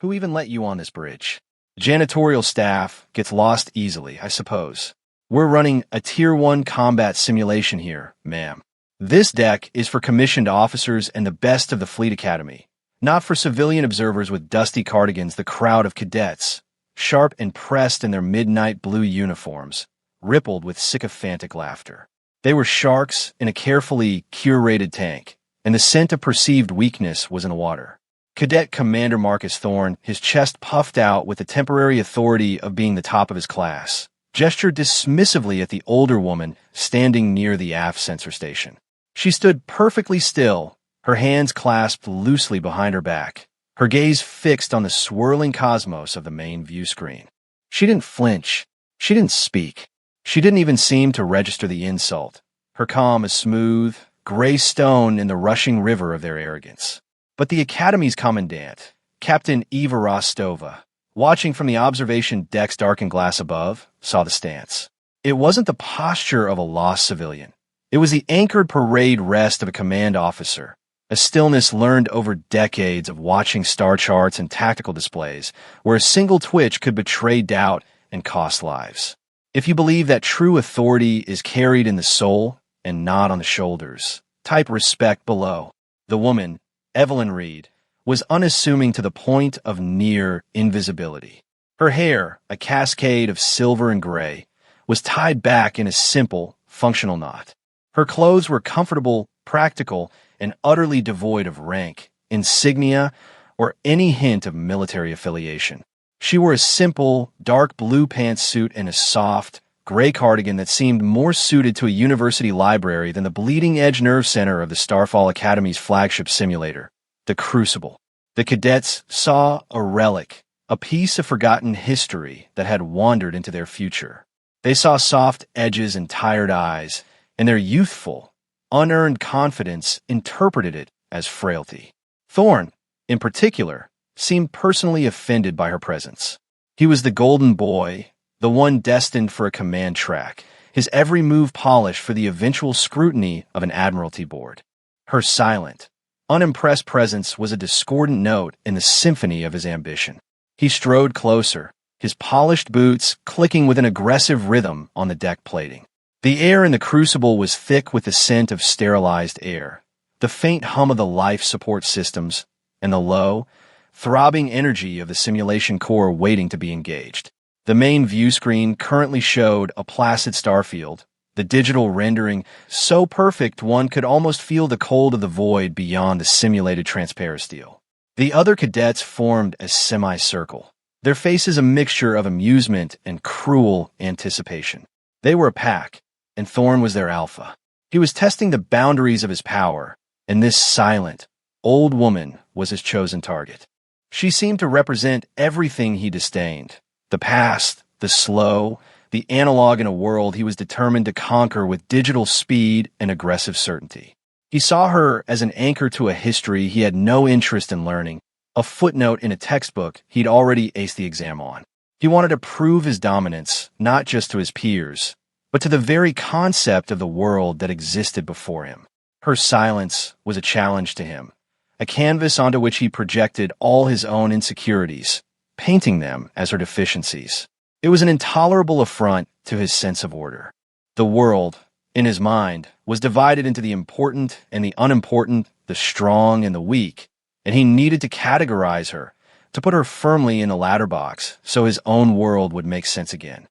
Who even let you on this bridge? Janitorial staff gets lost easily, I suppose. We're running a Tier 1 combat simulation here, ma'am. This deck is for commissioned officers and the best of the Fleet Academy, not for civilian observers with dusty cardigans. The crowd of cadets, sharp and pressed in their midnight blue uniforms, rippled with sycophantic laughter. They were sharks in a carefully curated tank, and the scent of perceived weakness was in the water. Cadet Commander Marcus Thorne, his chest puffed out with the temporary authority of being the top of his class, gestured dismissively at the older woman standing near the aft sensor station. She stood perfectly still, her hands clasped loosely behind her back, her gaze fixed on the swirling cosmos of the main view screen. She didn't flinch. She didn't speak. She didn't even seem to register the insult, her calm a smooth, gray stone in the rushing river of their arrogance. But the Academy's commandant, Captain Eva Rostova, watching from the observation deck's darkened glass above, saw the stance. It wasn't the posture of a lost civilian. It was the anchored parade rest of a command officer, a stillness learned over decades of watching star charts and tactical displays, where a single twitch could betray doubt and cost lives. If you believe that true authority is carried in the soul and not on the shoulders, type respect below. The woman, Evelyn Reed, was unassuming to the point of near invisibility. Her hair, a cascade of silver and gray, was tied back in a simple, functional knot. Her clothes were comfortable, practical, and utterly devoid of rank, insignia, or any hint of military affiliation. She wore a simple, dark blue pantsuit and a soft, gray cardigan that seemed more suited to a university library than the bleeding-edge nerve center of the Starfall Academy's flagship simulator, the Crucible. The cadets saw a relic, a piece of forgotten history that had wandered into their future. They saw soft edges and tired eyes, and their youthful, unearned confidence interpreted it as frailty. Thorne, in particular, seemed personally offended by her presence. He was the golden boy, the one destined for a command track, his every move polished for the eventual scrutiny of an admiralty board. Her silent, unimpressed presence was a discordant note in the symphony of his ambition. He strode closer, his polished boots clicking with an aggressive rhythm on the deck plating. The air in the Crucible was thick with the scent of sterilized air, the faint hum of the life support systems, and the low, throbbing energy of the simulation core waiting to be engaged. The main view screen currently showed a placid starfield, the digital rendering so perfect one could almost feel the cold of the void beyond the simulated transparisteel. The other cadets formed a semicircle, their faces a mixture of amusement and cruel anticipation. They were a pack, and Thorne was their alpha. He was testing the boundaries of his power, and this silent, old woman was his chosen target. She seemed to represent everything he disdained: the past, the slow, the analog in a world he was determined to conquer with digital speed and aggressive certainty. He saw her as an anchor to a history he had no interest in learning, a footnote in a textbook he'd already aced the exam on. He wanted to prove his dominance, not just to his peers, but to the very concept of the world that existed before him. Her silence was a challenge to him, a canvas onto which he projected all his own insecurities, painting them as her deficiencies. It was an intolerable affront to his sense of order. The world, in his mind, was divided into the important and the unimportant, the strong and the weak, and he needed to categorize her, to put her firmly in the latter box so his own world would make sense again.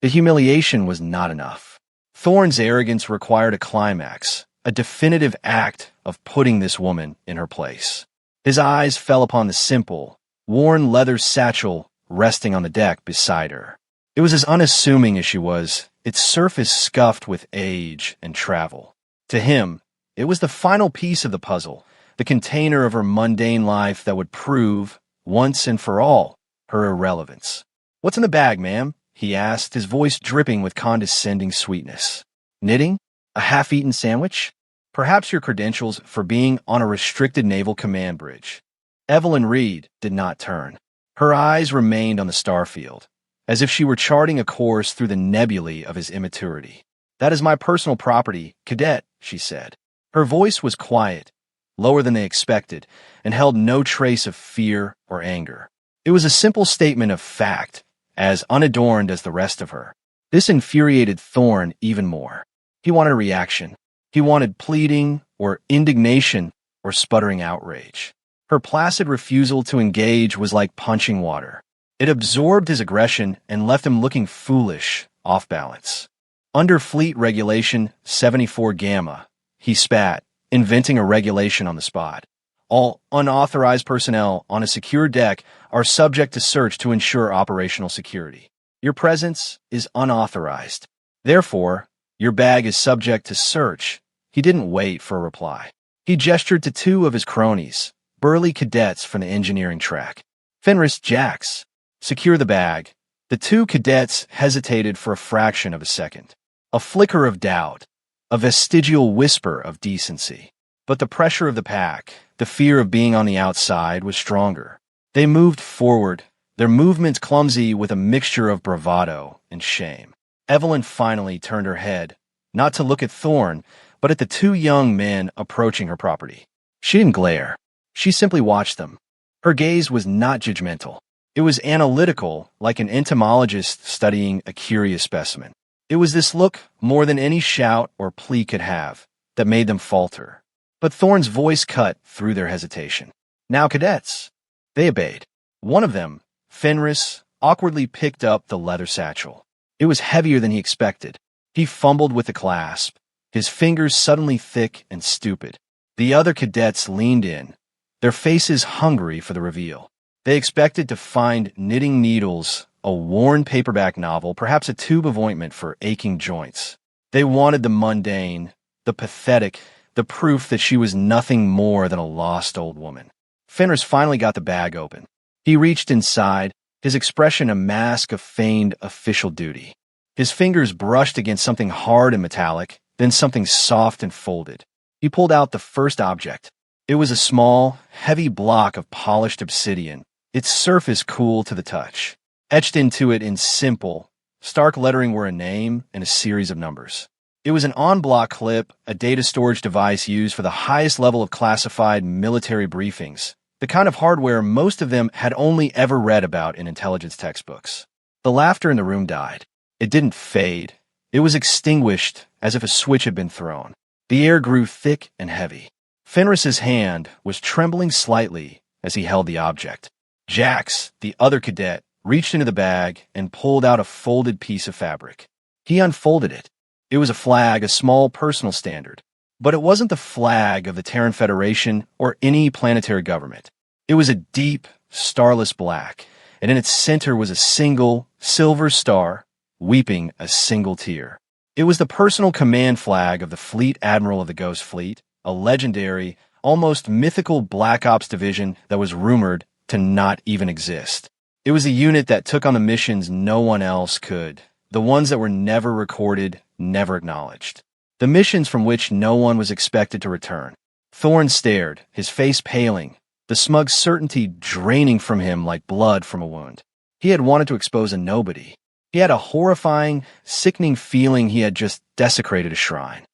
The humiliation was not enough. Thorne's arrogance required a climax, a definitive act of putting this woman in her place. His eyes fell upon the simple, worn leather satchel resting on the deck beside her. It was as unassuming as she was, its surface scuffed with age and travel. To him, it was the final piece of the puzzle, the container of her mundane life that would prove, once and for all, her irrelevance. "What's in the bag, ma'am?" he asked, his voice dripping with condescending sweetness. "Knitting? A half-eaten sandwich? Perhaps your credentials for being on a restricted naval command bridge." Evelyn Reed did not turn. Her eyes remained on the starfield, as if she were charting a course through the nebulae of his immaturity. "That is my personal property, cadet," she said. Her voice was quiet, lower than they expected, and held no trace of fear or anger. It was a simple statement of fact, as unadorned as the rest of her. This infuriated Thorne even more. He wanted a reaction. He wanted pleading, or indignation, or sputtering outrage. Her placid refusal to engage was like punching water. It absorbed his aggression and left him looking foolish, off balance. Under Fleet Regulation 74 Gamma, he spat, inventing a regulation on the spot. All unauthorized personnel on a secure deck are subject to search to ensure operational security. Your presence is unauthorized. Therefore, your bag is subject to search. He didn't wait for a reply. He gestured to two of his cronies, burly cadets from the engineering track. Fenris, Jax, secure the bag. The two cadets hesitated for a fraction of a second. A flicker of doubt, a vestigial whisper of decency. But the pressure of the pack, the fear of being on the outside, was stronger. They moved forward, their movements clumsy with a mixture of bravado and shame. Evelyn finally turned her head, not to look at Thorne, but at the two young men approaching her property. She didn't glare. She simply watched them. Her gaze was not judgmental. It was analytical, like an entomologist studying a curious specimen. It was this look, more than any shout or plea could have, that made them falter. But Thorne's voice cut through their hesitation. Now, cadets. They obeyed. One of them, Fenris, awkwardly picked up the leather satchel. It was heavier than he expected. He fumbled with the clasp, his fingers suddenly thick and stupid. The other cadets leaned in, their faces hungry for the reveal. They expected to find knitting needles, a worn paperback novel, perhaps a tube of ointment for aching joints. They wanted the mundane, the pathetic, the proof that she was nothing more than a lost old woman. Fenris finally got the bag open. He reached inside, his expression a mask of feigned official duty. His fingers brushed against something hard and metallic, then something soft and folded. He pulled out the first object. It was a small, heavy block of polished obsidian, its surface cool to the touch. Etched into it in simple, stark lettering were a name and a series of numbers. It was an en-bloc clip, a data storage device used for the highest level of classified military briefings, the kind of hardware most of them had only ever read about in intelligence textbooks. The laughter in the room died. It didn't fade. It was extinguished as if a switch had been thrown. The air grew thick and heavy. Fenris's hand was trembling slightly as he held the object. Jax, the other cadet, reached into the bag and pulled out a folded piece of fabric. He unfolded it. It was a flag, a small personal standard. But it wasn't the flag of the Terran Federation or any planetary government. It was a deep, starless black, and in its center was a single, silver star, weeping a single tear. It was the personal command flag of the Fleet Admiral of the Ghost Fleet, a legendary, almost mythical Black Ops division that was rumored to not even exist. It was a unit that took on the missions no one else could, the ones that were never recorded, never acknowledged. The missions from which no one was expected to return. Thorne stared, his face paling, the smug certainty draining from him like blood from a wound. He had wanted to expose a nobody. He had a horrifying, sickening feeling he had just desecrated a shrine.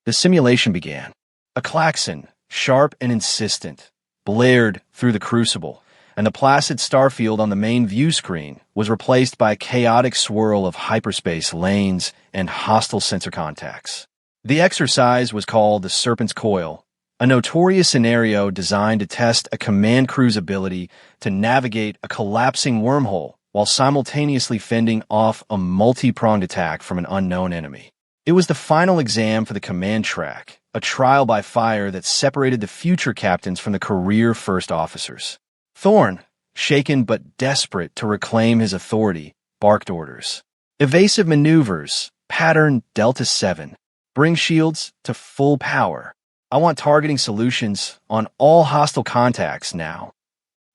The simulation began. A klaxon, sharp and insistent, blared through the crucible, and the placid starfield on the main view screen was replaced by a chaotic swirl of hyperspace lanes and hostile sensor contacts. The exercise was called the Serpent's Coil, a notorious scenario designed to test a command crew's ability to navigate a collapsing wormhole while simultaneously fending off a multi-pronged attack from an unknown enemy. It was the final exam for the command track, a trial by fire that separated the future captains from the career first officers. Thorne, shaken but desperate to reclaim his authority, barked orders. Evasive maneuvers, pattern Delta 7. Bring shields to full power. I want targeting solutions on all hostile contacts now.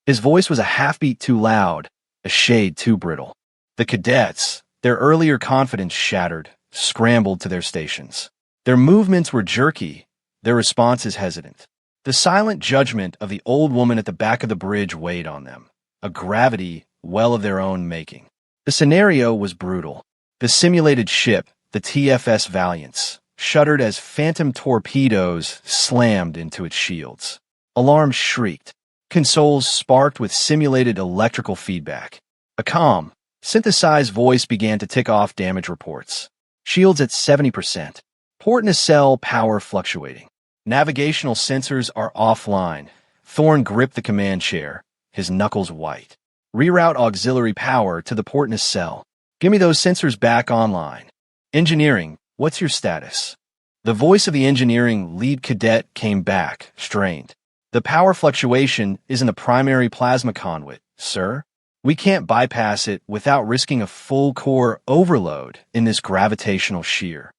His voice was a half-beat too loud, a shade too brittle. The cadets, their earlier confidence shattered, scrambled to their stations. Their movements were jerky, their responses hesitant. The silent judgment of the old woman at the back of the bridge weighed on them, a gravity well of their own making. The scenario was brutal. The simulated ship, the TFS Valiance, shuddered as phantom torpedoes slammed into its shields. Alarms shrieked. Consoles sparked with simulated electrical feedback. A calm, synthesized voice began to tick off damage reports. Shields at 70%. Port nacelle power fluctuating. Navigational sensors are offline. Thorne gripped the command chair, his knuckles white. Reroute auxiliary power to the port nacelle. Give me those sensors back online. Engineering, what's your status? The voice of the engineering lead cadet came back, strained. The power fluctuation is in the primary plasma conduit, sir. We can't bypass it without risking a full core overload in this gravitational shear.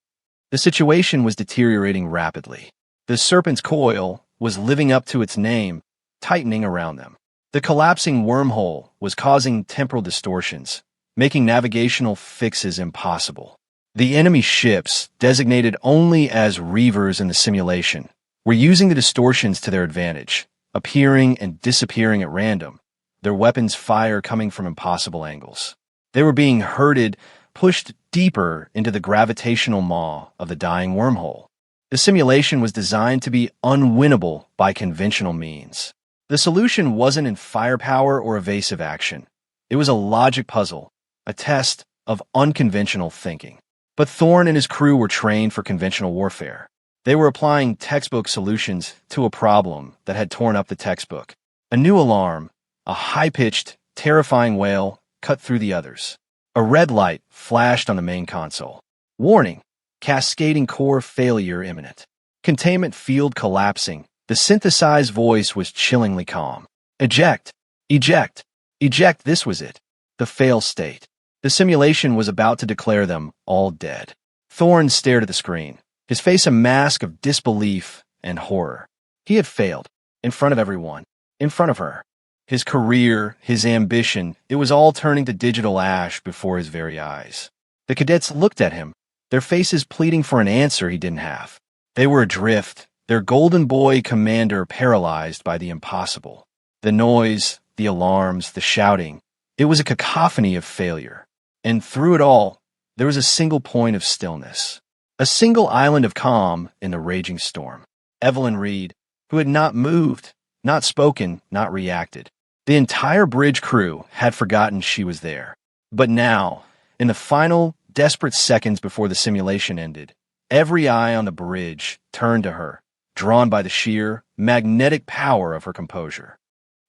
The situation was deteriorating rapidly. The serpent's coil was living up to its name, tightening around them. The collapsing wormhole was causing temporal distortions, making navigational fixes impossible. The enemy ships, designated only as Reavers in the simulation, were using the distortions to their advantage, appearing and disappearing at random, their weapons' fire coming from impossible angles. They were being herded, pushed deeper into the gravitational maw of the dying wormhole. The simulation was designed to be unwinnable by conventional means. The solution wasn't in firepower or evasive action. It was a logic puzzle, a test of unconventional thinking. But Thorne and his crew were trained for conventional warfare. They were applying textbook solutions to a problem that had torn up the textbook. A new alarm, a high-pitched, terrifying wail, cut through the others. A red light flashed on the main console. Warning, cascading core failure imminent. Containment field collapsing. The synthesized voice was chillingly calm. Eject, eject, eject, this was it. The fail state. The simulation was about to declare them all dead. Thorne stared at the screen, his face a mask of disbelief and horror. He had failed, in front of everyone, in front of her. His career, his ambition, it was all turning to digital ash before his very eyes. The cadets looked at him, their faces pleading for an answer he didn't have. They were adrift, their golden boy commander paralyzed by the impossible. The noise, the alarms, the shouting, it was a cacophony of failure. And through it all, there was a single point of stillness. A single island of calm in the raging storm. Evelyn Reed, who had not moved, not spoken, not reacted. The entire bridge crew had forgotten she was there. But now, in the final, desperate seconds before the simulation ended, every eye on the bridge turned to her, drawn by the sheer, magnetic power of her composure.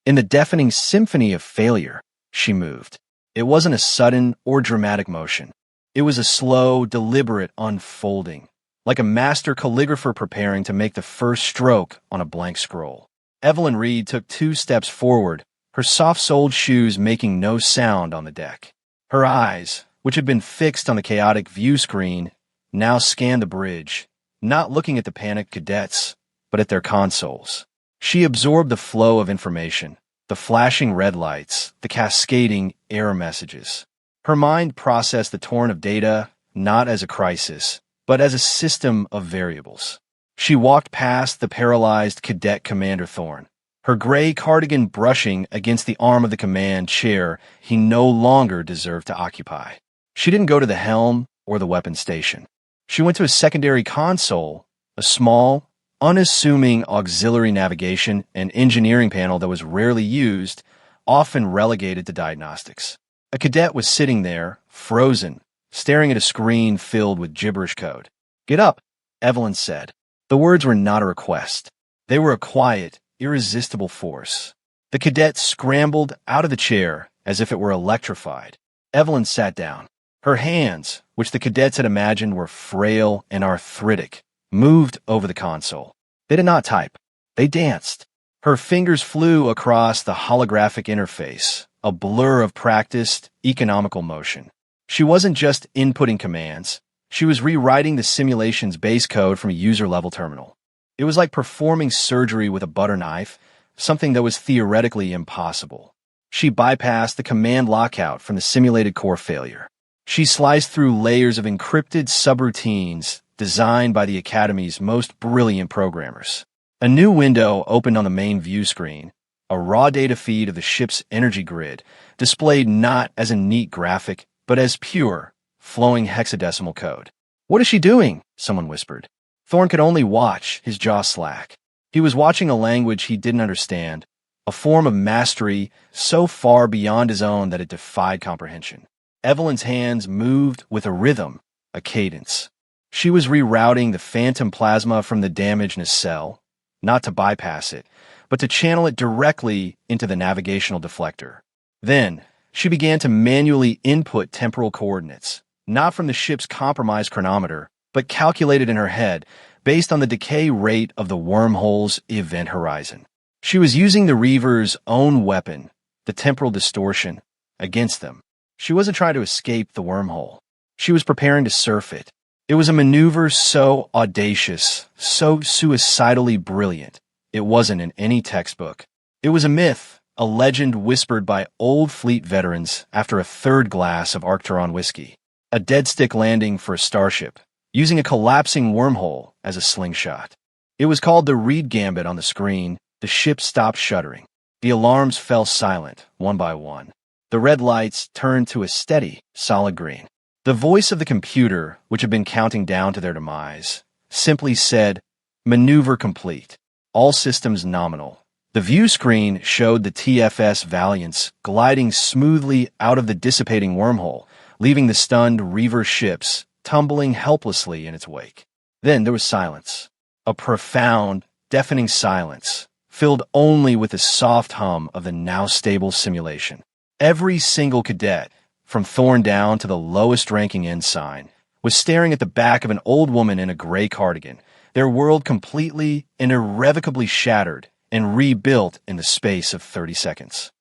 In the deafening symphony of failure, she moved. It wasn't a sudden or dramatic motion. It was a slow, deliberate unfolding, like a master calligrapher preparing to make the first stroke on a blank scroll. Evelyn Reed took 2 steps forward, her soft-soled shoes making no sound on the deck. Her eyes, which had been fixed on the chaotic view screen, now scanned the bridge, not looking at the panicked cadets, but at their consoles. She absorbed the flow of information, the flashing red lights, the cascading error messages. Her mind processed the torrent of data not as a crisis, but as a system of variables. She walked past the paralyzed cadet Commander Thorne, her gray cardigan brushing against the arm of the command chair he no longer deserved to occupy. She didn't go to the helm or the weapons station. She went to a secondary console, a small, unassuming auxiliary navigation and engineering panel that was rarely used, often relegated to diagnostics. A cadet was sitting there, frozen, staring at a screen filled with gibberish code. "Get up," Evelyn said. The words were not a request. They were a quiet, irresistible force. The cadet scrambled out of the chair as if it were electrified. Evelyn sat down. Her hands, which the cadets had imagined were frail and arthritic, moved over the console. They did not type. They danced. Her fingers flew across the holographic interface, a blur of practiced, economical motion. She wasn't just inputting commands. She was rewriting the simulation's base code from a user-level terminal. It was like performing surgery with a butter knife, something that was theoretically impossible. She bypassed the command lockout from the simulated core failure. She sliced through layers of encrypted subroutines designed by the Academy's most brilliant programmers. A new window opened on the main view screen, a raw data feed of the ship's energy grid, displayed not as a neat graphic, but as pure, flowing hexadecimal code. "What is she doing?" someone whispered. Thorne could only watch, his jaw slack. He was watching a language he didn't understand, a form of mastery so far beyond his own that it defied comprehension. Evelyn's hands moved with a rhythm, a cadence. She was rerouting the phantom plasma from the damaged nacelle, not to bypass it, but to channel it directly into the navigational deflector. Then, she began to manually input temporal coordinates, not from the ship's compromised chronometer, but calculated in her head based on the decay rate of the wormhole's event horizon. She was using the Reaver's own weapon, the temporal distortion, against them. She wasn't trying to escape the wormhole. She was preparing to surf it. It was a maneuver so audacious, so suicidally brilliant, it wasn't in any textbook. It was a myth, a legend whispered by old fleet veterans after a third glass of Arcturon whiskey. A dead-stick landing for a starship, using a collapsing wormhole as a slingshot. It was called the Reed Gambit on the screen. The ship stopped shuddering. The alarms fell silent, one by one. The red lights turned to a steady, solid green. The voice of the computer, which had been counting down to their demise, simply said, "Maneuver complete. All systems nominal." The view screen showed the TFS Valiance gliding smoothly out of the dissipating wormhole, leaving the stunned Reaver ships tumbling helplessly in its wake. Then there was silence. A profound, deafening silence, filled only with the soft hum of the now stable simulation. Every single cadet, from Thorne down to the lowest-ranking ensign, was staring at the back of an old woman in a gray cardigan, their world completely and irrevocably shattered and rebuilt in the space of 30 seconds.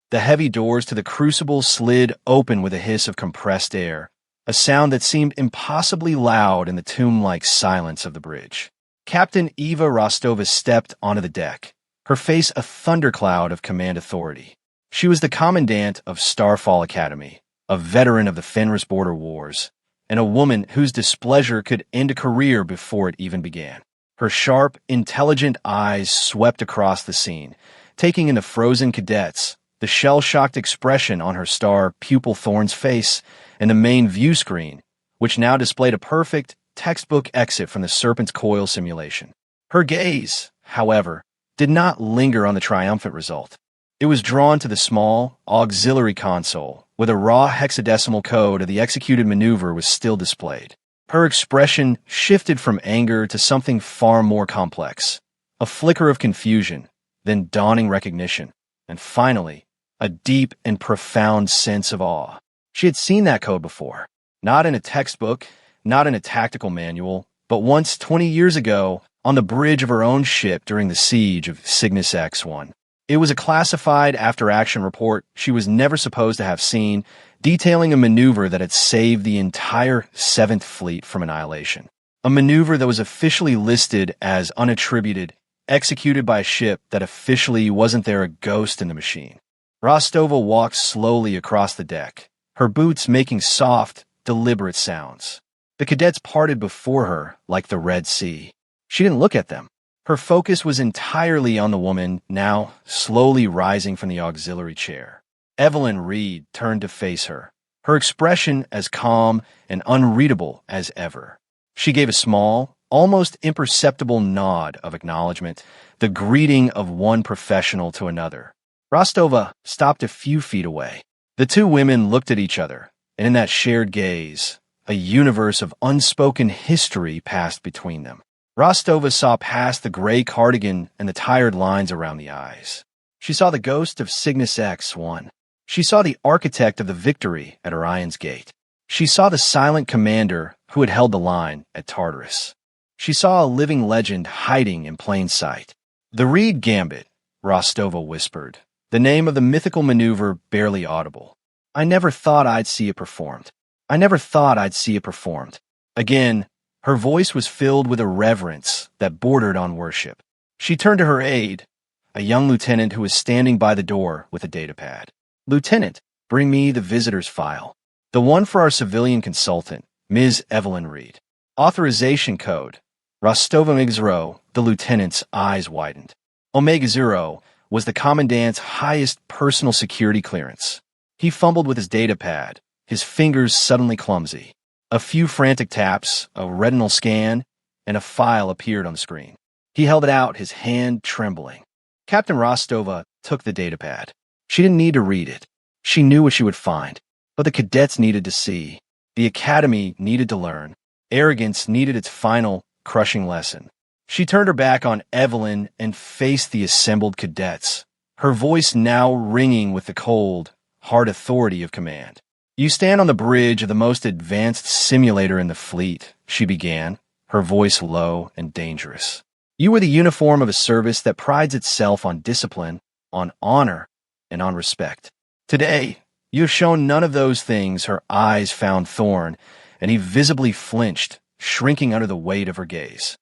The heavy doors to the crucible slid open with a hiss of compressed air, a sound that seemed impossibly loud in the tomb-like silence of the bridge. Captain Eva Rostova stepped onto the deck, her face a thundercloud of command authority. She was the commandant of Starfall Academy, a veteran of the Fenris border wars, and a woman whose displeasure could end a career before it even began. Her sharp, intelligent eyes swept across the scene, taking in the frozen cadets, the shell-shocked expression on her star pupil Thorne's face, and the main view screen, which now displayed a perfect, textbook exit from the Serpent's Coil simulation. Her gaze, however, did not linger on the triumphant result. It was drawn to the small, auxiliary console, where the raw hexadecimal code of the executed maneuver was still displayed. Her expression shifted from anger to something far more complex, a flicker of confusion, then dawning recognition, and finally, a deep and profound sense of awe. She had seen that code before, not in a textbook, not in a tactical manual, but once 20 years ago on the bridge of her own ship during the siege of Cygnus X-1. It was a classified after-action report she was never supposed to have seen, detailing a maneuver that had saved the entire 7th Fleet from annihilation. A maneuver that was officially listed as unattributed, executed by a ship that officially wasn't there a ghost in the machine. Rostova walked slowly across the deck, her boots making soft, deliberate sounds. The cadets parted before her like the Red Sea. She didn't look at them. Her focus was entirely on the woman now slowly rising from the auxiliary chair. Evelyn Reed turned to face her, her expression as calm and unreadable as ever. She gave a small, almost imperceptible nod of acknowledgement, the greeting of one professional to another. Rostova stopped a few feet away. The two women looked at each other, and in that shared gaze, a universe of unspoken history passed between them. Rostova saw past the gray cardigan and the tired lines around the eyes. She saw the ghost of Cygnus X-1. She saw the architect of the victory at Orion's Gate. She saw the silent commander who had held the line at Tartarus. She saw a living legend hiding in plain sight. The Reed Gambit, Rostova whispered, the name of the mythical maneuver barely audible. I never thought I'd see it performed. I never thought I'd see it performed. Again, her voice was filled with a reverence that bordered on worship. She turned to her aide, a young lieutenant who was standing by the door with a datapad. "Lieutenant, bring me the visitor's file. The one for our civilian consultant, Ms. Evelyn Reed. Authorization code, Rostova Omega Zero." The lieutenant's eyes widened. Omega Zero was the commandant's highest personal security clearance. He fumbled with his datapad, his fingers suddenly clumsy. A few frantic taps, a retinal scan, and a file appeared on the screen. He held it out, his hand trembling. "Captain Rostova, took the datapad. She didn't need to read it. She knew what she would find. But the cadets needed to see. The academy needed to learn. Arrogance needed its final, crushing lesson. She turned her back on Evelyn and faced the assembled cadets, her voice now ringing with the cold, hard authority of command. "You stand on the bridge of the most advanced simulator in the fleet," she began, her voice low and dangerous. "You wear the uniform of a service that prides itself on discipline, on honor, and on respect. Today, you have shown none of those things." Her eyes found Thorne, and he visibly flinched, shrinking under the weight of her gaze.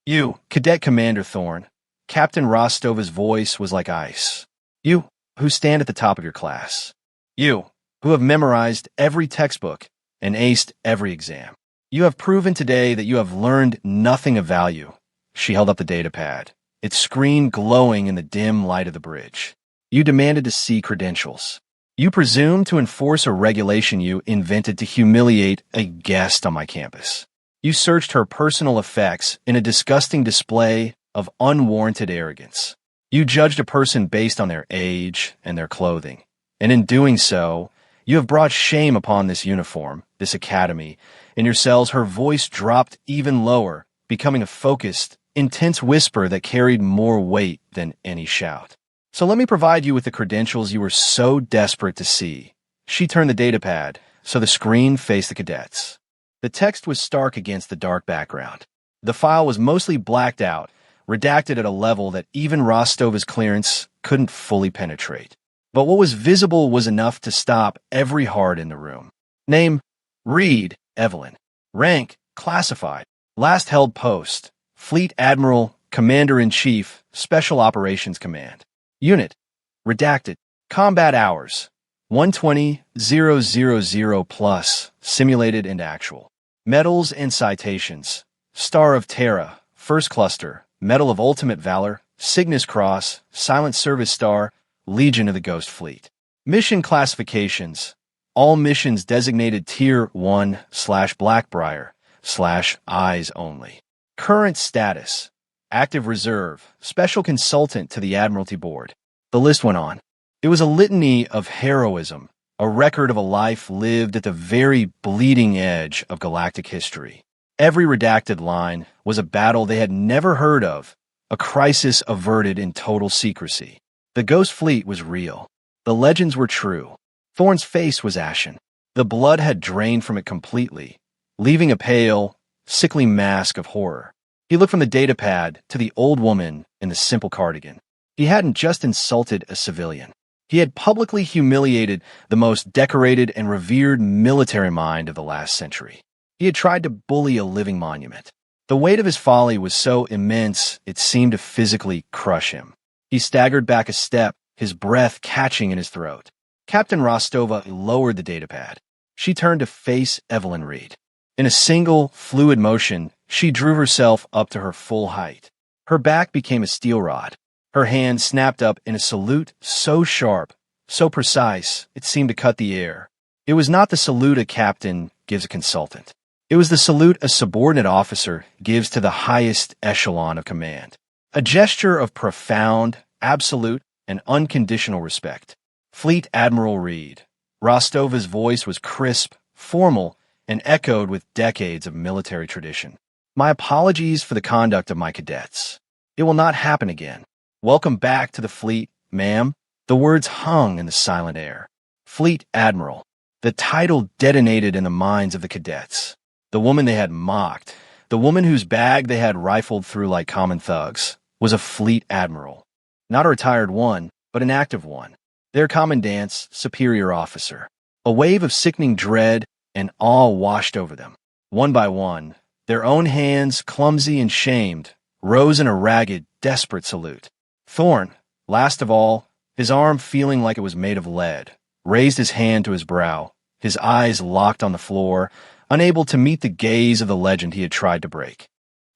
"You, Cadet Commander Thorne," Captain Rostova's voice was like ice. "You, who stand at the top of your class. You, who have memorized every textbook and aced every exam. You have proven today that you have learned nothing of value." She held up the datapad, its screen glowing in the dim light of the bridge. "You demanded to see credentials. You presumed to enforce a regulation you invented to humiliate a guest on my campus. You searched her personal effects in a disgusting display of unwarranted arrogance. You judged a person based on their age and their clothing. And in doing so, you have brought shame upon this uniform, this academy. In your cells, her voice dropped even lower, becoming a focused, intense whisper that carried more weight than any shout. "So let me provide you with the credentials you were so desperate to see." She turned the datapad, so the screen faced the cadets. The text was stark against the dark background. The file was mostly blacked out, redacted at a level that even Rostova's clearance couldn't fully penetrate. But what was visible was enough to stop every heart in the room. Name: Reed, Evelyn. Rank: classified. Last held post: Fleet Admiral, Commander-in-Chief, Special Operations Command. Unit: redacted. Combat hours: 120,000 plus, simulated and actual. Medals and citations: Star of Terra, First Cluster, Medal of Ultimate Valor, Cygnus Cross, Silent Service Star, Legion of the Ghost Fleet. Mission classifications: all missions designated Tier 1/Blackbriar/Eyes Only. Current status: Active Reserve, Special Consultant to the Admiralty Board. The list went on. It was a litany of heroism, a record of a life lived at the very bleeding edge of galactic history. Every redacted line was a battle they had never heard of, a crisis averted in total secrecy. The Ghost Fleet was real. The legends were true. Thorne's face was ashen. The blood had drained from it completely, leaving a pale, sickly mask of horror. He looked from the datapad to the old woman in the simple cardigan. He hadn't just insulted a civilian. He had publicly humiliated the most decorated and revered military mind of the last century. He had tried to bully a living monument. The weight of his folly was so immense it seemed to physically crush him. He staggered back a step, his breath catching in his throat. Captain Rostova lowered the datapad. She turned to face Evelyn Reed. In a single, fluid motion, she drew herself up to her full height. Her back became a steel rod. Her hand snapped up in a salute so sharp, so precise, it seemed to cut the air. It was not the salute a captain gives a consultant. It was the salute a subordinate officer gives to the highest echelon of command. A gesture of profound, absolute, and unconditional respect. Fleet Admiral Reed. Rostova's voice was crisp, formal, and echoed with decades of military tradition. "My apologies for the conduct of my cadets. It will not happen again. Welcome back to the fleet, ma'am." The words hung in the silent air. Fleet Admiral. The title detonated in the minds of the cadets. The woman they had mocked, the woman whose bag they had rifled through like common thugs, was a fleet admiral. Not a retired one, but an active one. Their commandant's superior officer. A wave of sickening dread and awe washed over them. One by one, their own hands, clumsy and shamed, rose in a ragged, desperate salute. Thorne, last of all, his arm feeling like it was made of lead, raised his hand to his brow, his eyes locked on the floor, unable to meet the gaze of the legend he had tried to break.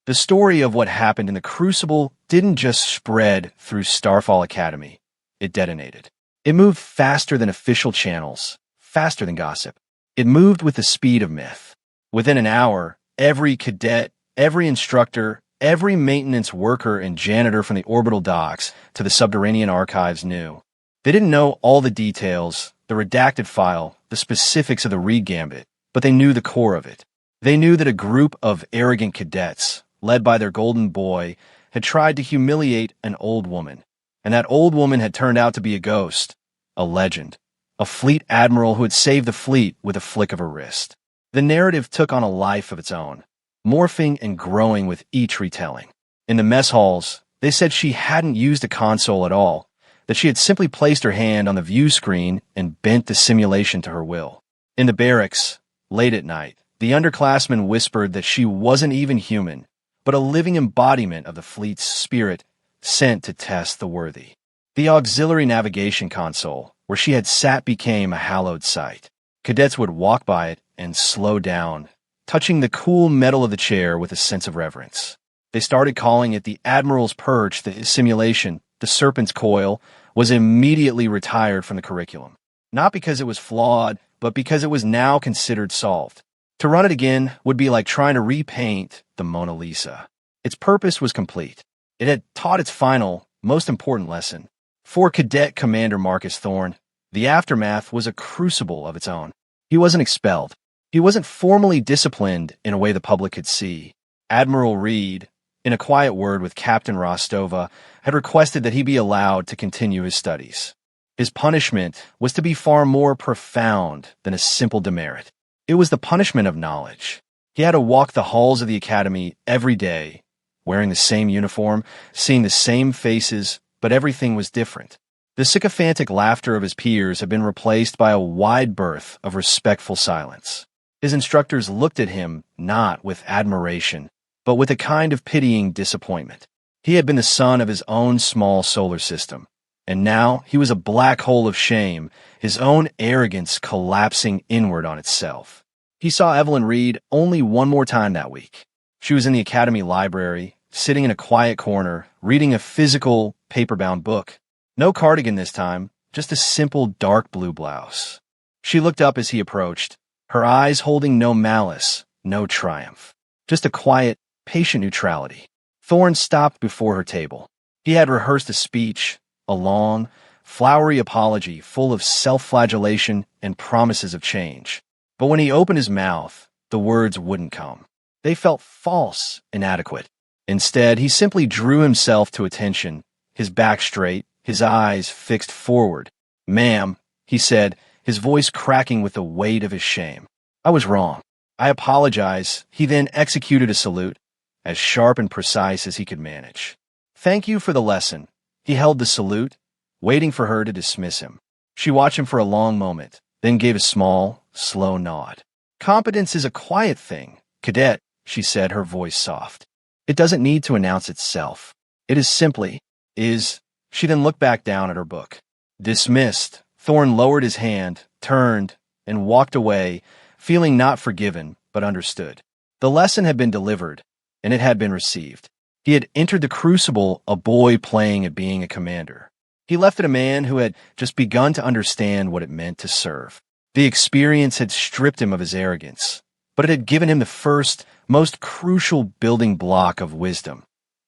The story of what happened in the Crucible didn't just spread through Starfall Academy. It detonated. It moved faster than official channels, faster than gossip. It moved with the speed of myth. Within an hour, every cadet, every instructor, Every maintenance worker and janitor from the orbital docks to the subterranean archives knew. They didn't know all the details, the redacted file, the specifics of the Reed Gambit, but they knew the core of it. They knew that a group of arrogant cadets, led by their golden boy, had tried to humiliate an old woman, and that old woman had turned out to be a ghost, a legend, a fleet admiral who had saved the fleet with a flick of her wrist. The narrative took on a life of its own, morphing and growing with each retelling. In the mess halls, they said she hadn't used a console at all, that she had simply placed her hand on the view screen and bent the simulation to her will. In the barracks, late at night, the underclassmen whispered that she wasn't even human, but a living embodiment of the fleet's spirit sent to test the worthy. The auxiliary navigation console, where she had sat, became a hallowed sight. Cadets would walk by it and slow down, touching the cool metal of the chair with a sense of reverence. They started calling it the Admiral's Perch. The simulation, the Serpent's Coil, was immediately retired from the curriculum. Not because it was flawed, but because it was now considered solved. To run it again would be like trying to repaint the Mona Lisa. Its purpose was complete. It had taught its final, most important lesson. For Cadet Commander Marcus Thorne, the aftermath was a crucible of its own. He wasn't expelled. He wasn't formally disciplined in a way the public could see. Admiral Reed, in a quiet word with Captain Rostova, had requested that he be allowed to continue his studies. His punishment was to be far more profound than a simple demerit. It was the punishment of knowledge. He had to walk the halls of the academy every day, wearing the same uniform, seeing the same faces, but everything was different. The sycophantic laughter of his peers had been replaced by a wide berth of respectful silence. His instructors looked at him not with admiration, but with a kind of pitying disappointment. He had been the son of his own small solar system, and now he was a black hole of shame, his own arrogance collapsing inward on itself. He saw Evelyn Reed only one more time that week. She was in the academy library, sitting in a quiet corner, reading a physical, paper-bound book. No cardigan this time, just a simple dark blue blouse. She looked up as he approached, her eyes holding no malice, no triumph, just a quiet, patient neutrality. Thorne stopped before her table. He had rehearsed a speech, a long, flowery apology full of self-flagellation and promises of change. But when he opened his mouth, the words wouldn't come. They felt false, inadequate. Instead, he simply drew himself to attention, his back straight, his eyes fixed forward. "Ma'am," he said, his voice cracking with the weight of his shame. "I was wrong. I apologize." He then executed a salute, as sharp and precise as he could manage. "Thank you for the lesson." He held the salute, waiting for her to dismiss him. She watched him for a long moment, then gave a small, slow nod. "Competence is a quiet thing, Cadet," she said, her voice soft. "It doesn't need to announce itself. It is simply, is." She then looked back down at her book. Dismissed, Thorne lowered his hand, turned, and walked away, feeling not forgiven, but understood. The lesson had been delivered, and it had been received. He had entered the crucible a boy playing at being a commander. He left it a man who had just begun to understand what it meant to serve. The experience had stripped him of his arrogance, but it had given him the first, most crucial building block of wisdom: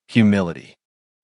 humility.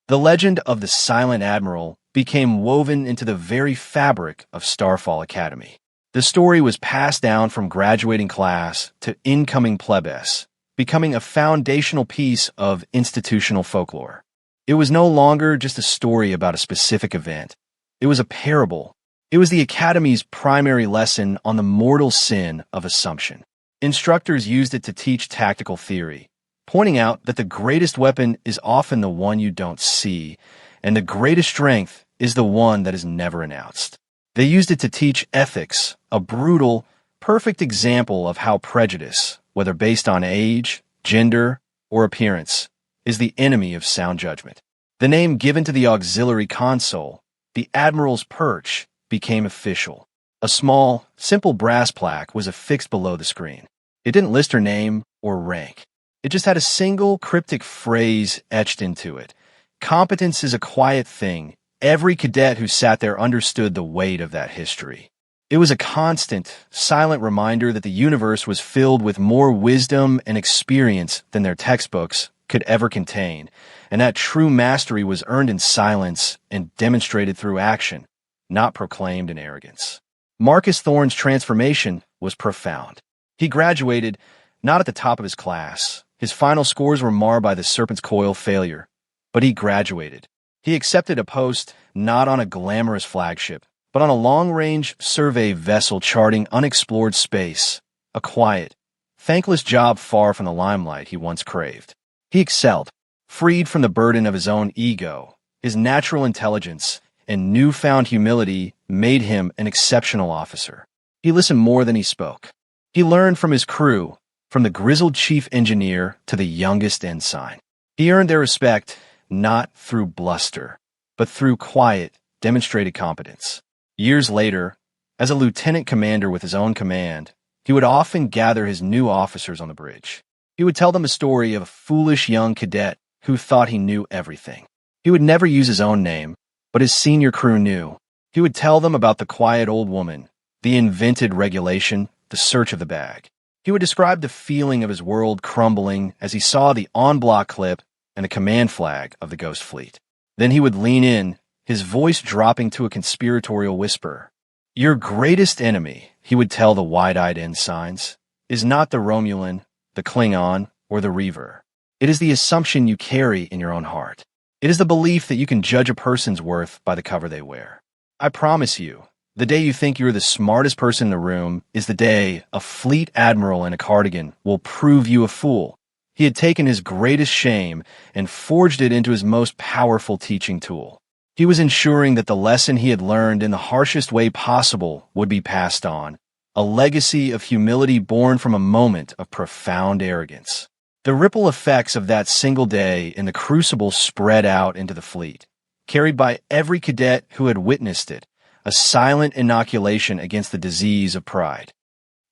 The legend of the Silent Admiral became woven into the very fabric of Starfall Academy. The story was passed down from graduating class to incoming plebes, becoming a foundational piece of institutional folklore. It was no longer just a story about a specific event. It was a parable. It was the Academy's primary lesson on the mortal sin of assumption. Instructors used it to teach tactical theory, pointing out that the greatest weapon is often the one you don't see, and the greatest strength is the one that is never announced. They used it to teach ethics, a brutal, perfect example of how prejudice, whether based on age, gender, or appearance, is the enemy of sound judgment. The name given to the auxiliary console, the Admiral's Perch, became official. A small, simple brass plaque was affixed below the screen. It didn't list her name or rank. It just had a single cryptic phrase etched into it. Competence is a quiet thing. Every cadet who sat there understood the weight of that history. It was a constant, silent reminder that the universe was filled with more wisdom and experience than their textbooks could ever contain, and that true mastery was earned in silence and demonstrated through action, not proclaimed in arrogance. Marcus Thorne's transformation was profound. He graduated not at the top of his class. His final scores were marred by the Serpent's Coil failure, but he graduated. He accepted a post not on a glamorous flagship, but on a long-range survey vessel charting unexplored space, a quiet, thankless job far from the limelight he once craved. He excelled, freed from the burden of his own ego. His natural intelligence and newfound humility made him an exceptional officer. He listened more than he spoke. He learned from his crew, from the grizzled chief engineer to the youngest ensign. He earned their respect not through bluster, but through quiet, demonstrated competence. Years later, as a lieutenant commander with his own command, he would often gather his new officers on the bridge. He would tell them a story of a foolish young cadet who thought he knew everything. He would never use his own name, but his senior crew knew. He would tell them about the quiet old woman, the invented regulation, the search of the bag. He would describe the feeling of his world crumbling as he saw the on-block clip and the command flag of the Ghost Fleet. Then he would lean in, his voice dropping to a conspiratorial whisper. Your greatest enemy, he would tell the wide-eyed ensigns, is not the Romulan, the Klingon, or the Reaver. It is the assumption you carry in your own heart. It is the belief that you can judge a person's worth by the cover they wear. I promise you, the day you think you're the smartest person in the room is the day a fleet admiral in a cardigan will prove you a fool. He had taken his greatest shame and forged it into his most powerful teaching tool. He was ensuring that the lesson he had learned in the harshest way possible would be passed on, a legacy of humility born from a moment of profound arrogance. The ripple effects of that single day in the crucible spread out into the fleet, carried by every cadet who had witnessed it, a silent inoculation against the disease of pride.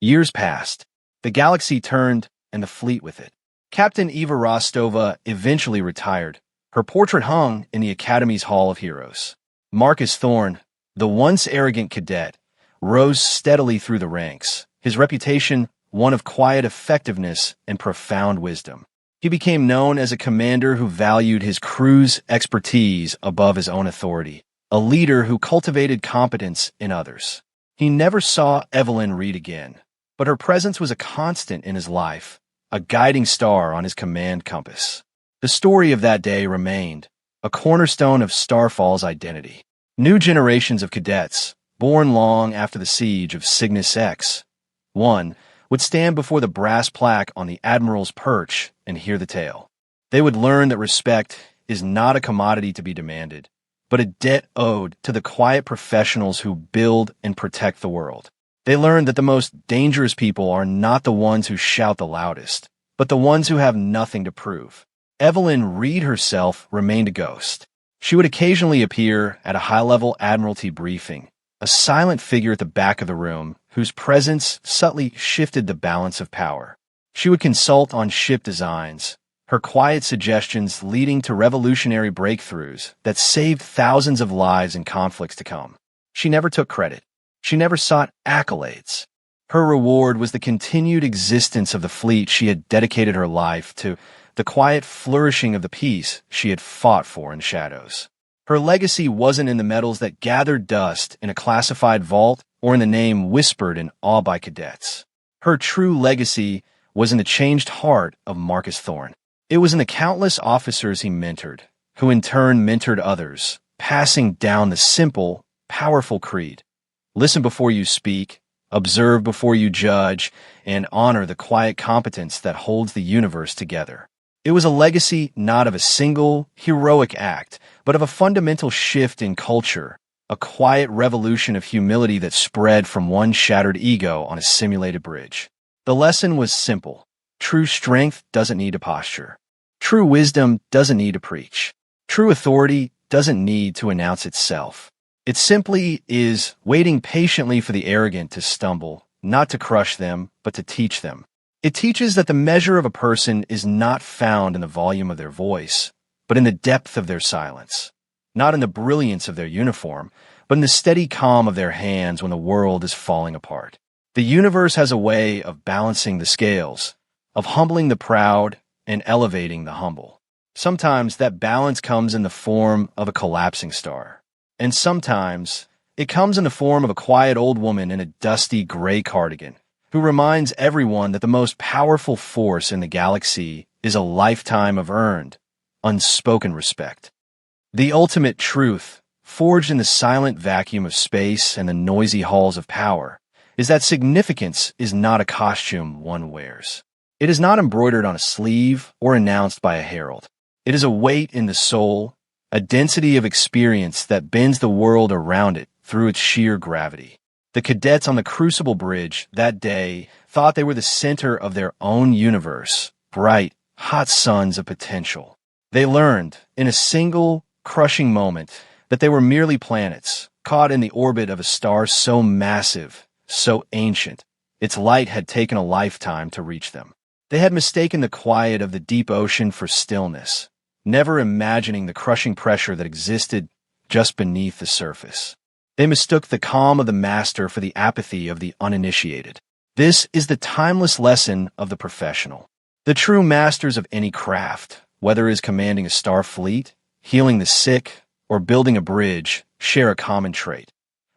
Years passed. The galaxy turned, and the fleet with it. Captain Eva Rostova eventually retired. Her portrait hung in the Academy's Hall of Heroes. Marcus Thorne, the once arrogant cadet, rose steadily through the ranks, his reputation one of quiet effectiveness and profound wisdom. He became known as a commander who valued his crew's expertise above his own authority, a leader who cultivated competence in others. He never saw Evelyn Reed again, but her presence was a constant in his life, a guiding star on his command compass. The story of that day remained, a cornerstone of Starfall's identity. New generations of cadets, born long after the siege of Cygnus X-1, would stand before the brass plaque on the Admiral's perch and hear the tale. They would learn that respect is not a commodity to be demanded, but a debt owed to the quiet professionals who build and protect the world. They learned that the most dangerous people are not the ones who shout the loudest, but the ones who have nothing to prove. Evelyn Reed herself remained a ghost. She would occasionally appear at a high-level Admiralty briefing, a silent figure at the back of the room whose presence subtly shifted the balance of power. She would consult on ship designs, her quiet suggestions leading to revolutionary breakthroughs that saved thousands of lives in conflicts to come. She never took credit. She never sought accolades. Her reward was the continued existence of the fleet she had dedicated her life to, the quiet flourishing of the peace she had fought for in shadows. Her legacy wasn't in the medals that gathered dust in a classified vault or in the name whispered in awe by cadets. Her true legacy was in the changed heart of Marcus Thorne. It was in the countless officers he mentored, who in turn mentored others, passing down the simple, powerful creed. Listen before you speak, observe before you judge, and honor the quiet competence that holds the universe together. It was a legacy not of a single, heroic act, but of a fundamental shift in culture, a quiet revolution of humility that spread from one shattered ego on a simulated bridge. The lesson was simple. True strength doesn't need a posture. True wisdom doesn't need to preach. True authority doesn't need to announce itself. It simply is waiting patiently for the arrogant to stumble, not to crush them, but to teach them. It teaches that the measure of a person is not found in the volume of their voice, but in the depth of their silence. Not in the brilliance of their uniform, but in the steady calm of their hands when the world is falling apart. The universe has a way of balancing the scales, of humbling the proud and elevating the humble. Sometimes that balance comes in the form of a collapsing star. And sometimes it comes in the form of a quiet old woman in a dusty gray cardigan who reminds everyone that the most powerful force in the galaxy is a lifetime of earned, unspoken respect. The ultimate truth, forged in the silent vacuum of space and the noisy halls of power, is that significance is not a costume one wears. It is not embroidered on a sleeve or announced by a herald. It is a weight in the soul, a density of experience that bends the world around it through its sheer gravity. The cadets on the Crucible Bridge that day thought they were the center of their own universe, bright, hot suns of potential. They learned, in a single, crushing moment, that they were merely planets, caught in the orbit of a star so massive, so ancient, its light had taken a lifetime to reach them. They had mistaken the quiet of the deep ocean for stillness, never imagining the crushing pressure that existed just beneath the surface. They mistook the calm of the master for the apathy of the uninitiated. This is the timeless lesson of the professional. The true masters of any craft, whether it is commanding a star fleet, healing the sick, or building a bridge, share a common trait.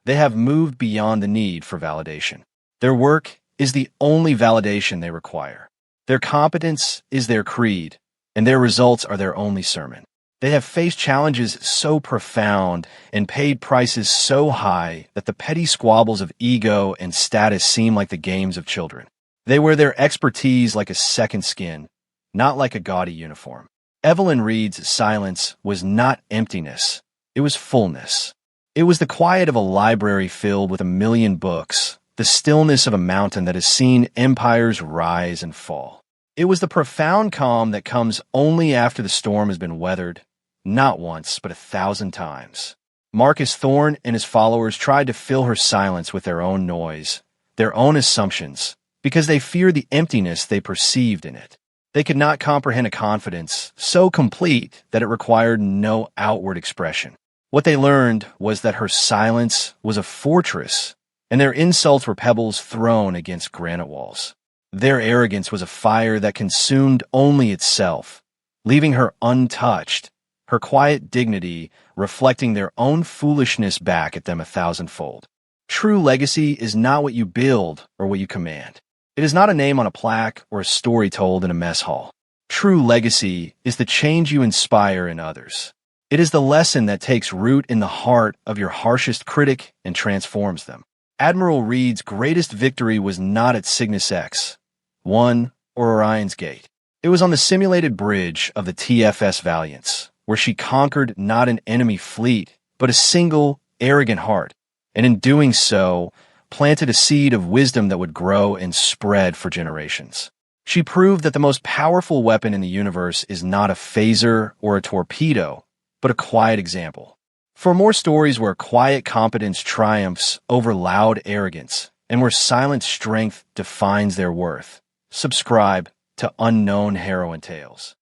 They have moved beyond the need for validation. Their work is the only validation they require. Their competence is their creed, and their results are their only sermon. They have faced challenges so profound and paid prices so high that the petty squabbles of ego and status seem like the games of children. They wear their expertise like a second skin, not like a gaudy uniform. Evelyn Reed's silence was not emptiness, it was fullness. It was the quiet of a library filled with 1,000,000 books, the stillness of a mountain that has seen empires rise and fall. It was the profound calm that comes only after the storm has been weathered, not once, but 1,000 times. Marcus Thorne and his followers tried to fill her silence with their own noise, their own assumptions, because they feared the emptiness they perceived in it. They could not comprehend a confidence so complete that it required no outward expression. What they learned was that her silence was a fortress, and their insults were pebbles thrown against granite walls. Their arrogance was a fire that consumed only itself, leaving her untouched, her quiet dignity reflecting their own foolishness back at them 1,000-fold. True legacy is not what you build or what you command. It is not a name on a plaque or a story told in a mess hall. True legacy is the change you inspire in others. It is the lesson that takes root in the heart of your harshest critic and transforms them. Admiral Reed's greatest victory was not at Cygnus X, 1, or Orion's Gate. It was on the simulated bridge of the TFS Valiance, where she conquered not an enemy fleet, but a single, arrogant heart, and in doing so, planted a seed of wisdom that would grow and spread for generations. She proved that the most powerful weapon in the universe is not a phaser or a torpedo, but a quiet example. For more stories where quiet competence triumphs over loud arrogance, and where silent strength defines their worth, subscribe to Unknown Heroine Tales.